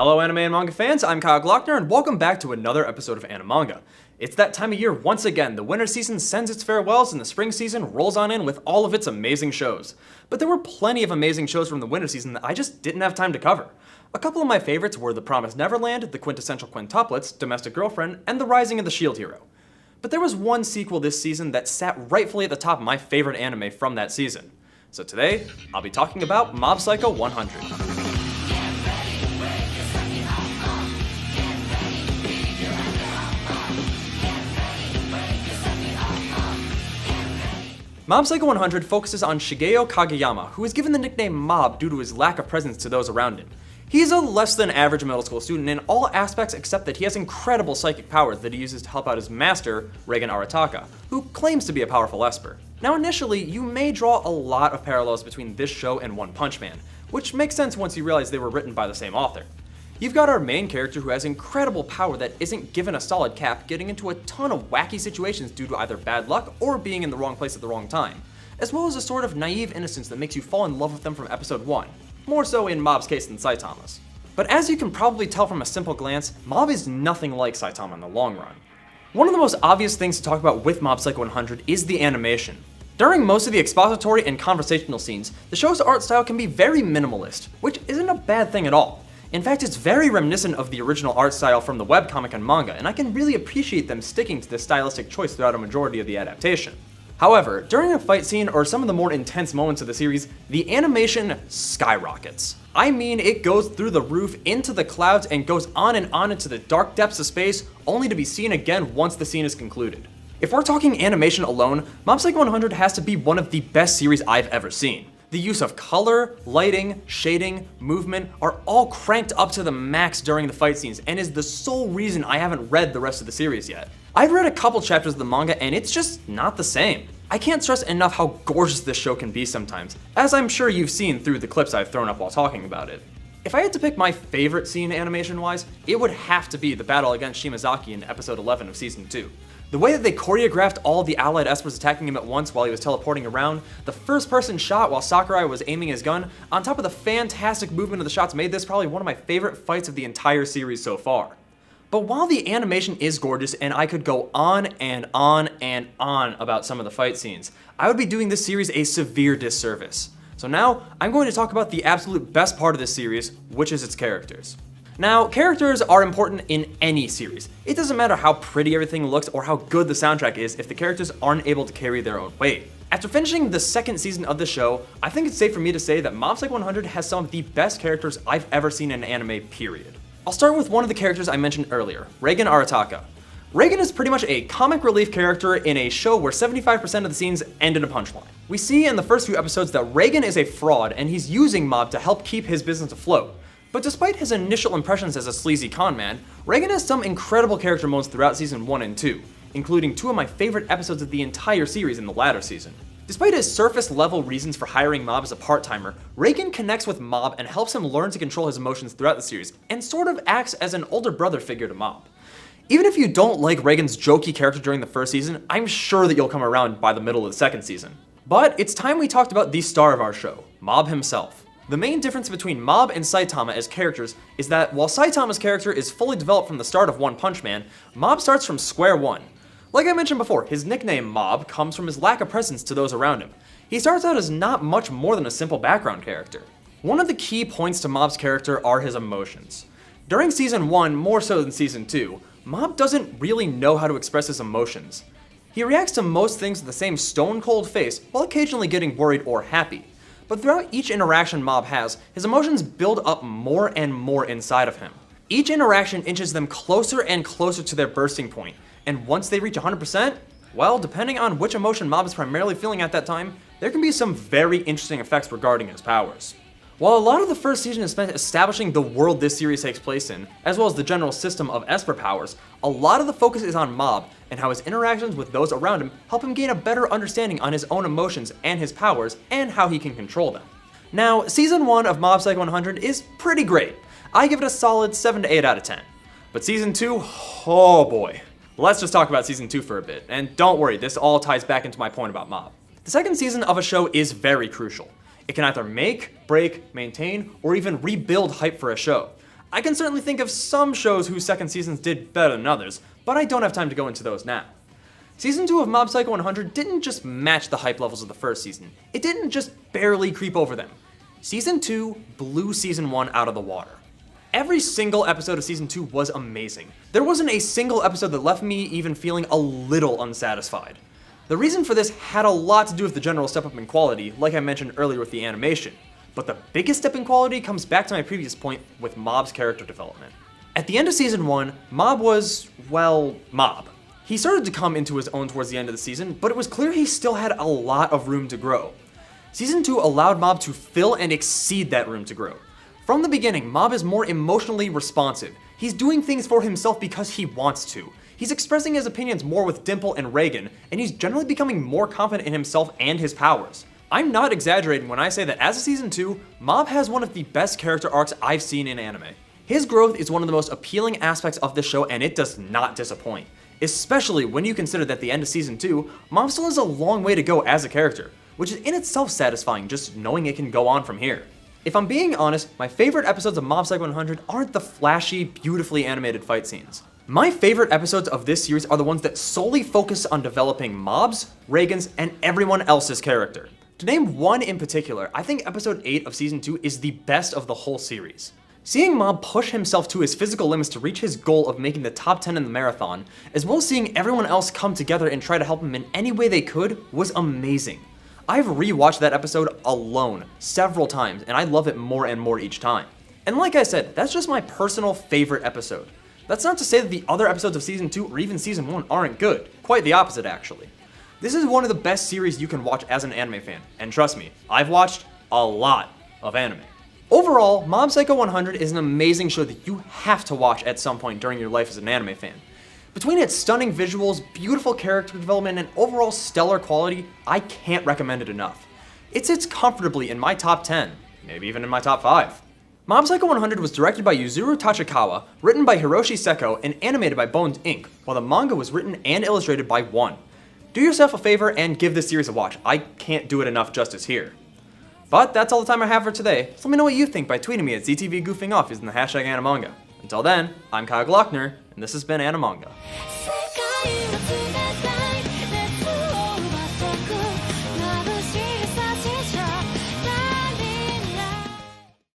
Hello anime and manga fans, I'm Kyle Glockner and welcome back to another episode of Animanga. It's that time of year once again. The winter season sends its farewells and the spring season rolls on in with all of its amazing shows. But there were plenty of amazing shows from the winter season that I just didn't have time to cover. A couple of my favorites were The Promised Neverland, The Quintessential Quintuplets, Domestic Girlfriend, and The Rising of the Shield Hero. But there was one sequel this season that sat rightfully at the top of my favorite anime from that season. So today, I'll be talking about Mob Psycho 100. Mob Psycho 100 focuses on Shigeo Kageyama, who is given the nickname Mob due to his lack of presence to those around him. He's a less than average middle school student in all aspects except that he has incredible psychic powers that he uses to help out his master, Reigen Arataka, who claims to be a powerful Esper. Now initially, you may draw a lot of parallels between this show and One Punch Man, which makes sense once you realize they were written by the same author. You've got our main character who has incredible power that isn't given a solid cap, getting into a ton of wacky situations due to either bad luck or being in the wrong place at the wrong time, as well as a sort of naive innocence that makes you fall in love with them from episode 1, more so in Mob's case than Saitama's. But as you can probably tell from a simple glance, Mob is nothing like Saitama in the long run. One of the most obvious things to talk about with Mob Psycho 100 is the animation. During most of the expository and conversational scenes, the show's art style can be very minimalist, which isn't a bad thing at all. In fact, it's very reminiscent of the original art style from the webcomic and manga, and I can really appreciate them sticking to this stylistic choice throughout a majority of the adaptation. However, during a fight scene or some of the more intense moments of the series, the animation skyrockets. I mean, it goes through the roof, into the clouds, and goes on into the dark depths of space, only to be seen again once the scene is concluded. If we're talking animation alone, Mob Psycho 100 has to be one of the best series I've ever seen. The use of color, lighting, shading, movement are all cranked up to the max during the fight scenes and is the sole reason I haven't read the rest of the series yet. I've read a couple chapters of the manga and it's just not the same. I can't stress enough how gorgeous this show can be sometimes, as I'm sure you've seen through the clips I've thrown up while talking about it. If I had to pick my favorite scene animation-wise, it would have to be the battle against Shimazaki in episode 11 of season 2. The way that they choreographed all the allied Espers attacking him at once while he was teleporting around, the first-person shot while Sakurai was aiming his gun, on top of the fantastic movement of the shots made this probably one of my favorite fights of the entire series so far. But while the animation is gorgeous and I could go on and on and on about some of the fight scenes, I would be doing this series a severe disservice. So now, I'm going to talk about the absolute best part of this series, which is its characters. Now, characters are important in any series. It doesn't matter how pretty everything looks or how good the soundtrack is if the characters aren't able to carry their own weight. After finishing the second season of the show, I think it's safe for me to say that Mob Psycho 100 has some of the best characters I've ever seen in an anime, period. I'll start with one of the characters I mentioned earlier, Reigen Arataka. Reigen is pretty much a comic relief character in a show where 75% of the scenes end in a punchline. We see in the first few episodes that Reigen is a fraud and he's using Mob to help keep his business afloat. But despite his initial impressions as a sleazy con man, Reigen has some incredible character moments throughout season 1 and 2, including two of my favorite episodes of the entire series in the latter season. Despite his surface level reasons for hiring Mob as a part-timer, Reigen connects with Mob and helps him learn to control his emotions throughout the series, and sort of acts as an older brother figure to Mob. Even if you don't like Reigen's jokey character during the first season, I'm sure that you'll come around by the middle of the second season. But it's time we talked about the star of our show, Mob himself. The main difference between Mob and Saitama as characters is that while Saitama's character is fully developed from the start of One Punch Man, Mob starts from square one. Like I mentioned before, his nickname Mob comes from his lack of presence to those around him. He starts out as not much more than a simple background character. One of the key points to Mob's character are his emotions. During season 1, more so than season 2, Mob doesn't really know how to express his emotions. He reacts to most things with the same stone-cold face while occasionally getting worried or happy. But throughout each interaction Mob has, his emotions build up more and more inside of him. Each interaction inches them closer and closer to their bursting point, and once they reach 100%, well, depending on which emotion Mob is primarily feeling at that time, there can be some very interesting effects regarding his powers. While a lot of the first season is spent establishing the world this series takes place in, as well as the general system of Esper powers, a lot of the focus is on Mob and how his interactions with those around him help him gain a better understanding on his own emotions and his powers and how he can control them. Now, season 1 of Mob Psycho 100 is pretty great. I give it a solid 7 to 8 out of 10. But season 2, oh boy. Let's just talk about season 2 for a bit, and don't worry, this all ties back into my point about Mob. The second season of a show is very crucial. It can either make, break, maintain, or even rebuild hype for a show. I can certainly think of some shows whose second seasons did better than others, but I don't have time to go into those now. Season 2 of Mob Psycho 100 didn't just match the hype levels of the first season, it didn't just barely creep over them. Season 2 blew Season 1 out of the water. Every single episode of Season 2 was amazing. There wasn't a single episode that left me even feeling a little unsatisfied. The reason for this had a lot to do with the general step up in quality, like I mentioned earlier with the animation. But the biggest step in quality comes back to my previous point with Mob's character development. At the end of Season 1, Mob was, well, Mob. He started to come into his own towards the end of the season, but it was clear he still had a lot of room to grow. Season 2 allowed Mob to fill and exceed that room to grow. From the beginning, Mob is more emotionally responsive. He's doing things for himself because he wants to. He's expressing his opinions more with Dimple and Reagan, and he's generally becoming more confident in himself and his powers. I'm not exaggerating when I say that as of Season 2, Mob has one of the best character arcs I've seen in anime. His growth is one of the most appealing aspects of the show, and it does not disappoint. Especially when you consider that at the end of Season 2, Mob still has a long way to go as a character, which is in itself satisfying just knowing it can go on from here. If I'm being honest, my favorite episodes of Mob Psycho 100 aren't the flashy, beautifully animated fight scenes. My favorite episodes of this series are the ones that solely focus on developing Mob's, Reagan's, and everyone else's character. To name one in particular, I think episode 8 of Season 2 is the best of the whole series. Seeing Mob push himself to his physical limits to reach his goal of making the top 10 in the marathon, as well as seeing everyone else come together and try to help him in any way they could, was amazing. I've rewatched that episode alone several times, and I love it more and more each time. And like I said, that's just my personal favorite episode. That's not to say that the other episodes of Season 2 or even Season 1 aren't good. Quite the opposite, actually. This is one of the best series you can watch as an anime fan, and trust me, I've watched a lot of anime. Overall, Mob Psycho 100 is an amazing show that you have to watch at some point during your life as an anime fan. Between its stunning visuals, beautiful character development, and overall stellar quality, I can't recommend it enough. It sits comfortably in my top 10, maybe even in my top 5. Mob Psycho 100 was directed by Yuzuru Tachikawa, written by Hiroshi Seko, and animated by Bones Inc., while the manga was written and illustrated by One. Do yourself a favor and give this series a watch. I can't do it enough justice here. But that's all the time I have for today, so let me know what you think by tweeting me at ZTV Goofing Off using the hashtag Animanga. Until then, I'm Kyle Glockner, and this has been Animanga.